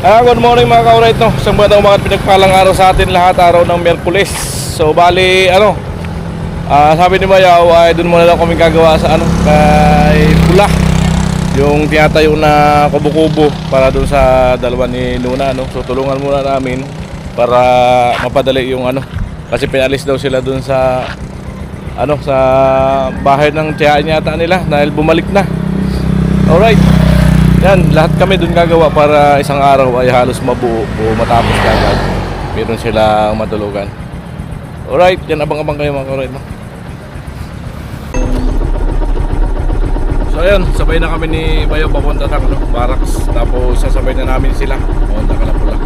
Good morning mga ka-alright, no? Isang buwan na umagat, pinagpalang araw sa atin lahat, araw ng Miyerkules. So bali, sabi ni Bayaw ay doon muna lang kami gagawa sa kay Pula. Yung tinatayo na kubo-kubo para doon sa dalawa ni Nuna, no? So tulungan muna namin para mapadali yung kasi pinalis daw sila doon sa sa bahay ng tiyaan yata nila dahil bumalik na. Alright. Yan, lahat kami dun gagawa para isang araw ay halos mabuo o matapos kagad. Meron silang matulugan. Alright, yan, abang-abang kayo mga ka-alright, no? So ayun, sabay na kami ni Bayo papunta sa barracks. Tapos sasabay na namin sila papunta ka na Pula.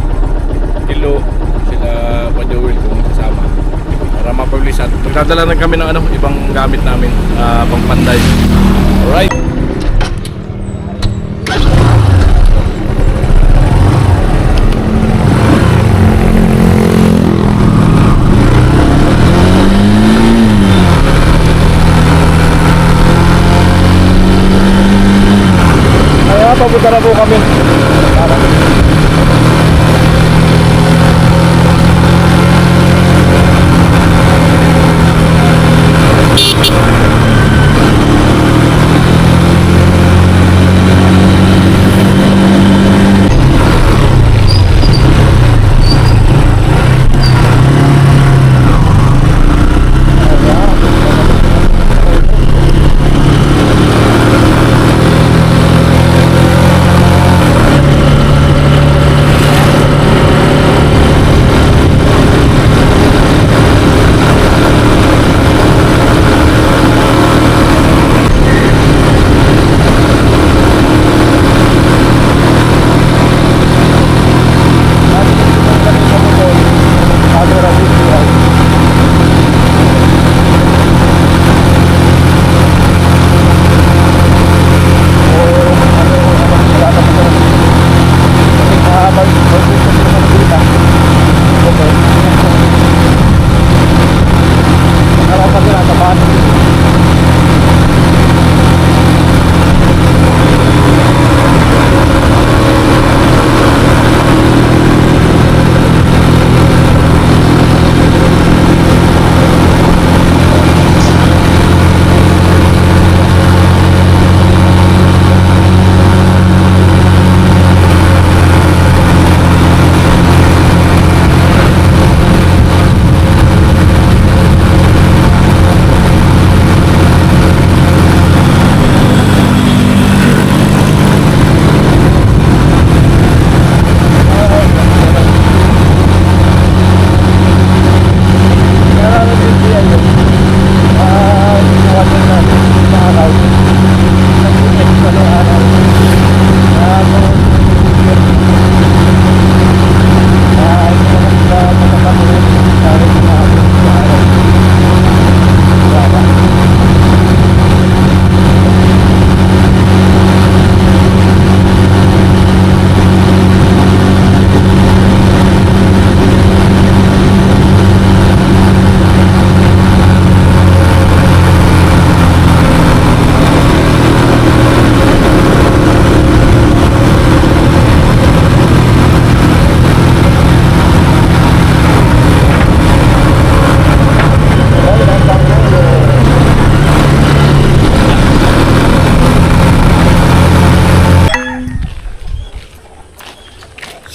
Kilo, sila pa-Joel kung kasama para ma-publish at magdadala na kami ng ibang gamit namin, pang panday. Alright. Papunta na po kami.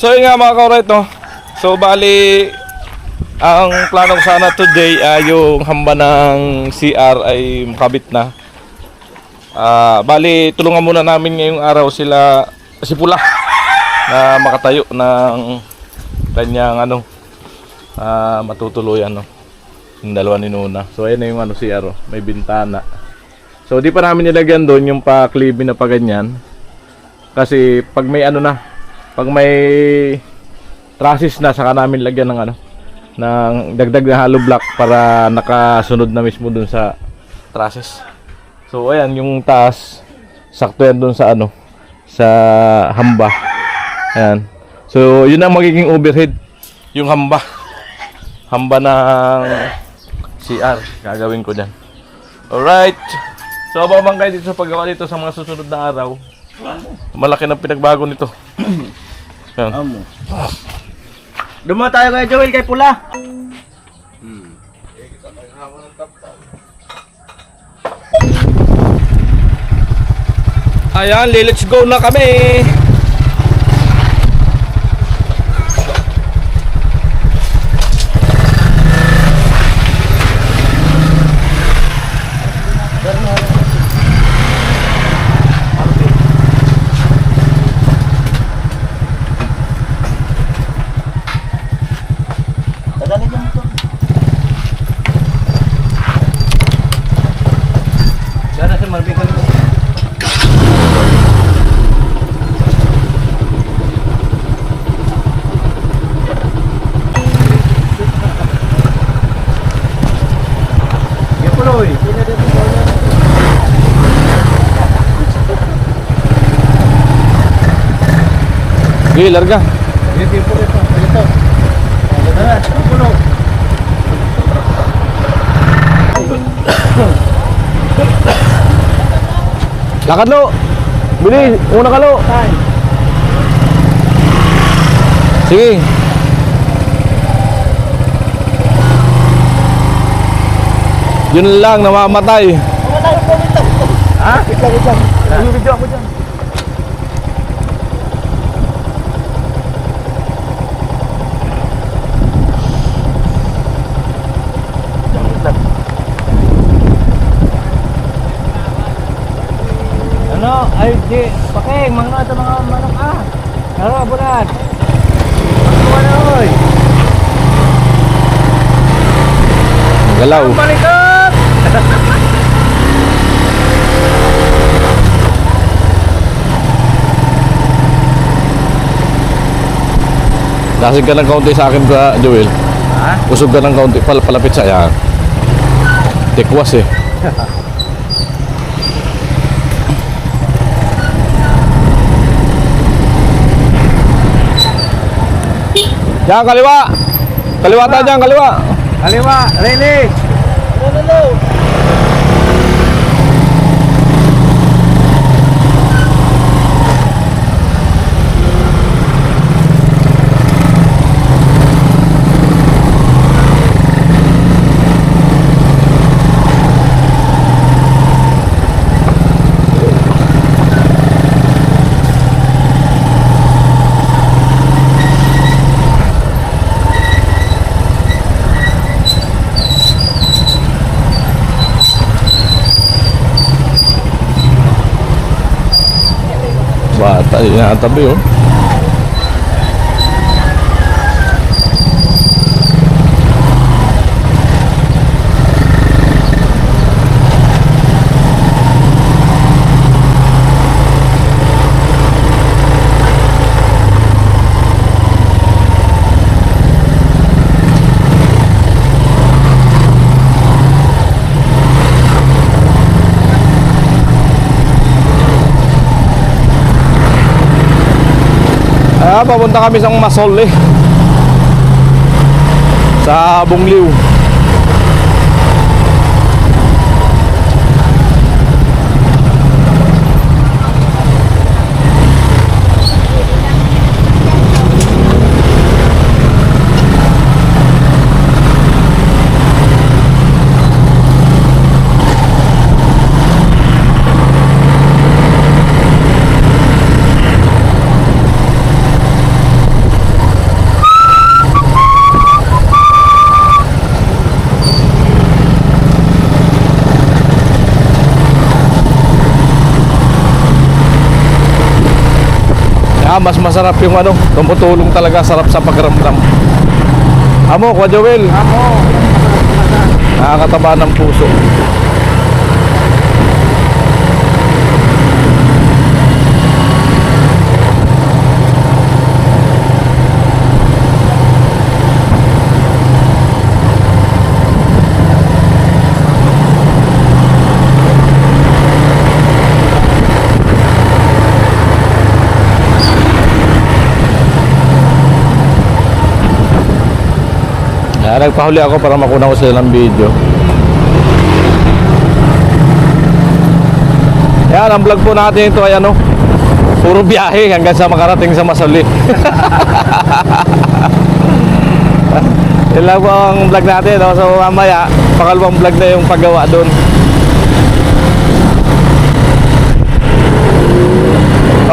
So yun nga mga ka-alright, no? So bali, ang plano ko sana today ay yung hamba ng CR ay makabit na. Bali, tulungan muna namin ngayong araw si Pula na makatayo ng kanyang matutuluyan, no? Yung dalawa ni Nuna. So ayan na yung CR, may bintana. So di pa namin nilagyan doon yung pa-clipping na pa ganyan. Kasi pag may pag may trusses na, saka namin lagyan ng ng dagdag na hollow block para nakasunod na mismo dun sa trusses. So ayan yung taas, sakto yan dun sa sa hamba. Ayan. So yun ang magiging overhead, yung hamba ng CR gagawin ko dyan. Alright. So abang kayo dito sa paggawa dito sa mga susunod na araw. Malaki na pinagbago nito. Yan. Amo. Dumo tayo kay Joel kay pula. Ayan, let's go na kami. Tadali dyan ito. Sana si Marvin ka nito. Sige, larga. Lakad lo. Bili, una ka lo. Sige. Yun lang, namamatay. Ha? Wait lang. Video ako dyan. Ano? Ay, di. Pakeng, mga ito mga manok Ano, bulan? Ano na, oy? Galaw. Balikat! Lasig ka ng kaunti sa akin sa Joel. Ha? Usog ka ng kaunti, palapit sa yan. Tikwas eh. Yan, kaliwa. Kaliwa tayo dyan, kaliwa. Kaliwa, release! No. Bata, inatabi oh. Papunta kami sa Masol eh. Sa Bungliw. Mas masarap yung ano, tumutulong talaga, sarap sa pagramdam. Amo, Kwa Joel. Amo. Nakakataba ng puso. Nagpahuli ako para makuha ko sila ng video. Yan, ang vlog po natin ito ay ano, Puro biyahe hanggang sa makarating sa Masuli. Yun lang po ang vlog natin, no? So mamaya, pangalawang vlog na yung paggawa doon.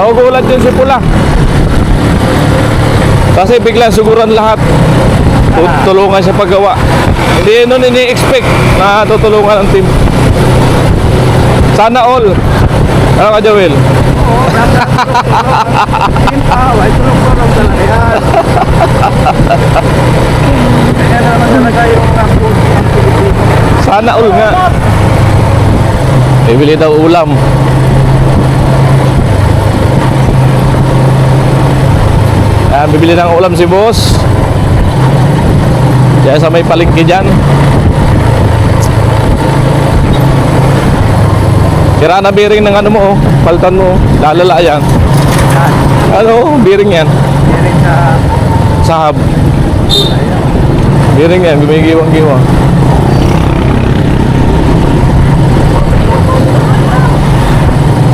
Gulat yun si Pula. Kasi biglang suguran lahat. Tulungan siya paggawa. Hindi nun ini-expect na tutulungan ang team. Sana all. Ano ka, Joel? Oo, ay tulong-tulong talaga yan. Kaya naman talaga yung kampun ng Pilipino. Sana all nga. Bibili daw ulam. Bibili ng ulam si boss. Diyan sa may palengke dyan. Sira na bearing ng ano mo, oh. Paltan mo, oh. Lalala yan. Ano, bearing yan. Bearing sa... Sahab. Bearing yan, gumigiwang-giwang.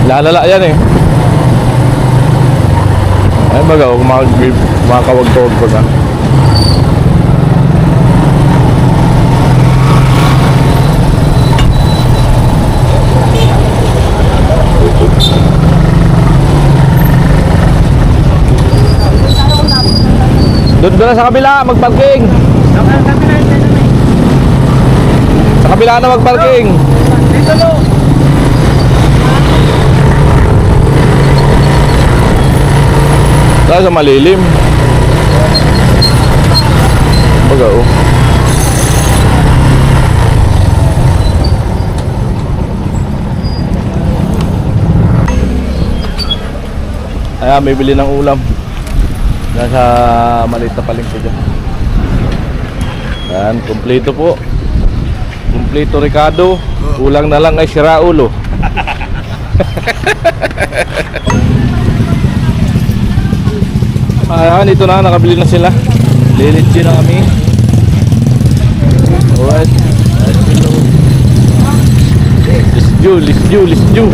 Lalala yan eh. Ay baga, makakawag-tawag pa ka. Doon na sa kabila, magparking. Sa kabila na magparking. Dito no. Sa malilim. Baga, oh. Ayan, may bili ng ulam. Nasa maliit na palengke dyan. Ayan, kumpleto po. Kumpleto Ricardo. Kulang na lang ay sira ulo. Ayan, ito na, nakabili na sila. Lilitsi na kami. Alright. Let's do.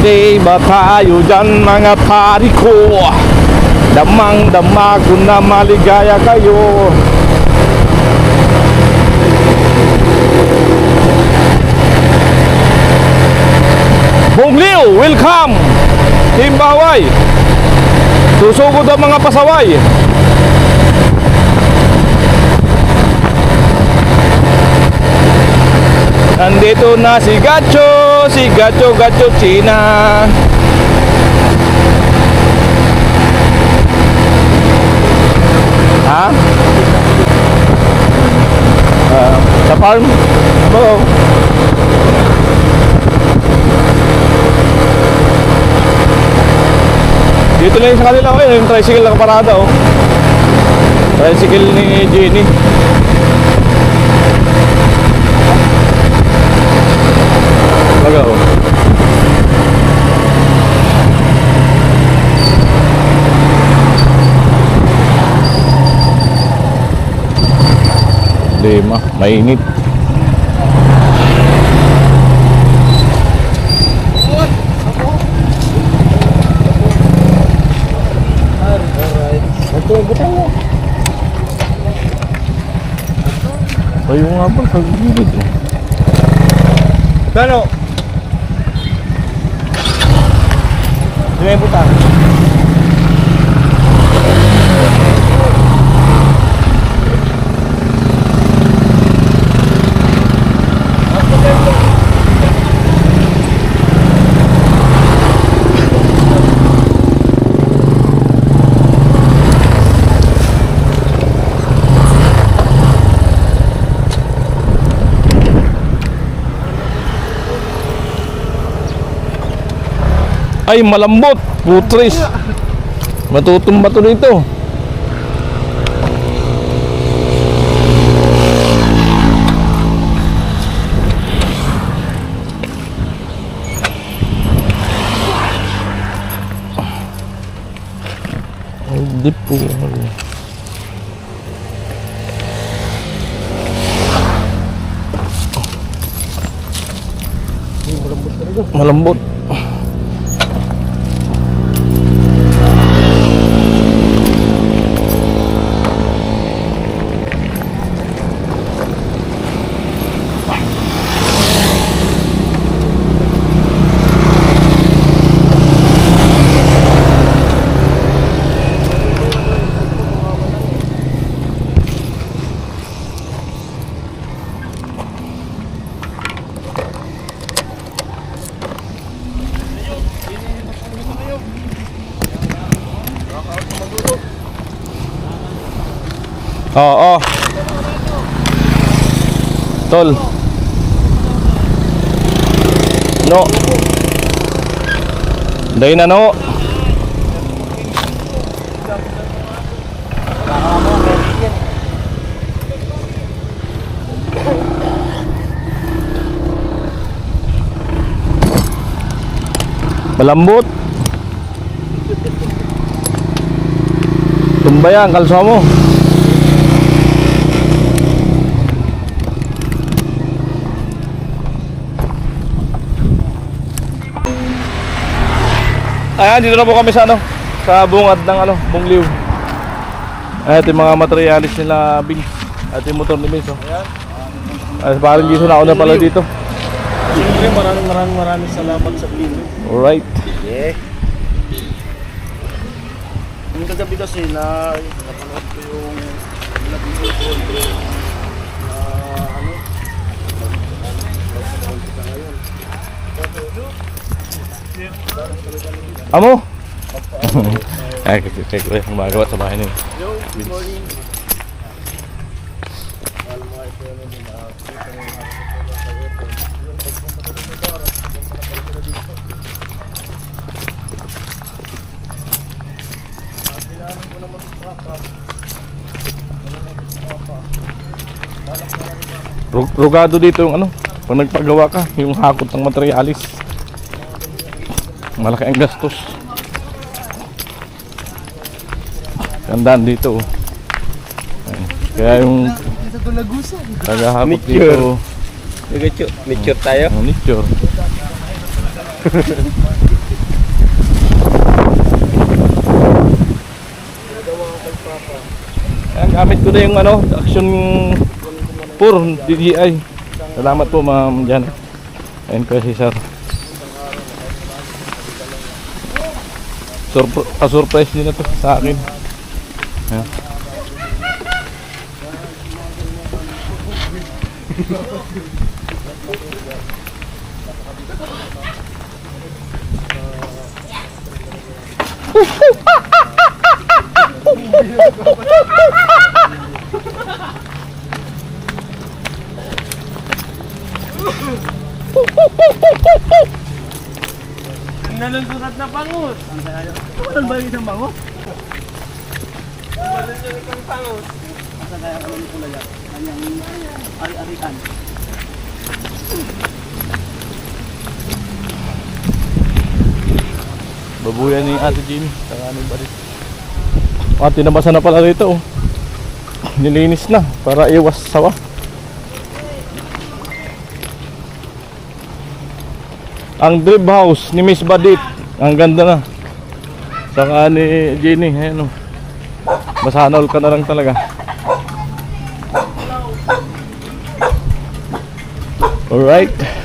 Okay, ba tayo dyan mga pari ko? Damang-dama ko na maligaya kayo. Bong Liu, welcome! Team Baway, susugod ang mga pasaway. Nandito na si Gacho China. Ha? Sa farm? Oo. Dito lang sa kanila, okay, yung tricycle na parada, oh. Tricycle ni Jenny. Baga, oh. Lima, mainit. Tayo nga ba sa gilid eh. Gano? Di may butang. Ay, malambot. Putris. Matutumba to dito. Hindi po. Malambot. Oo. Tol. No. Dahil na no. Malambot. Tumbayan, kalso mo. Ayan, dito na po kami sa sa bungad ng Bungliw. Ito yung mga materialis nila Bing. Ito yung motor ni Bing. Ay, parang dito na ako na pala dito. Siyempre, maraming salamat sa video. Alright. Yeah. Yung kagabi kasi napanood ko yung video ko Amo? Ay, kaya gumagawa sa bahay nila. Yo, good morning. Rugado dito yung pag nagpagawa ka, yung hakot ng materialis. Malaki ang gastos. Gandaan dito. Ayan. Kaya yung tagahakot dito. Mature tayo. Mature. Ayan, gamit ko na yung Action 4 DJI. Salamat po ma'am dyan. Ayan ko si sir. Surprise din na to sa akin. Ayan. Nalungkurat na bangus. Ano ba yung bangus? Ano yung bangus? Asa kaya ko yung kulaya? Kanyang ari-arian. Babuyan ni Ate Jimmy. Tanganin ba dito? Tinabasa na pala rito. Nilinis na para iwas sawa. Ang drip house ni Miss Badit. Ang ganda na. Saka ni Jenny. Ayan o. Masanol ka na lang talaga. Alright.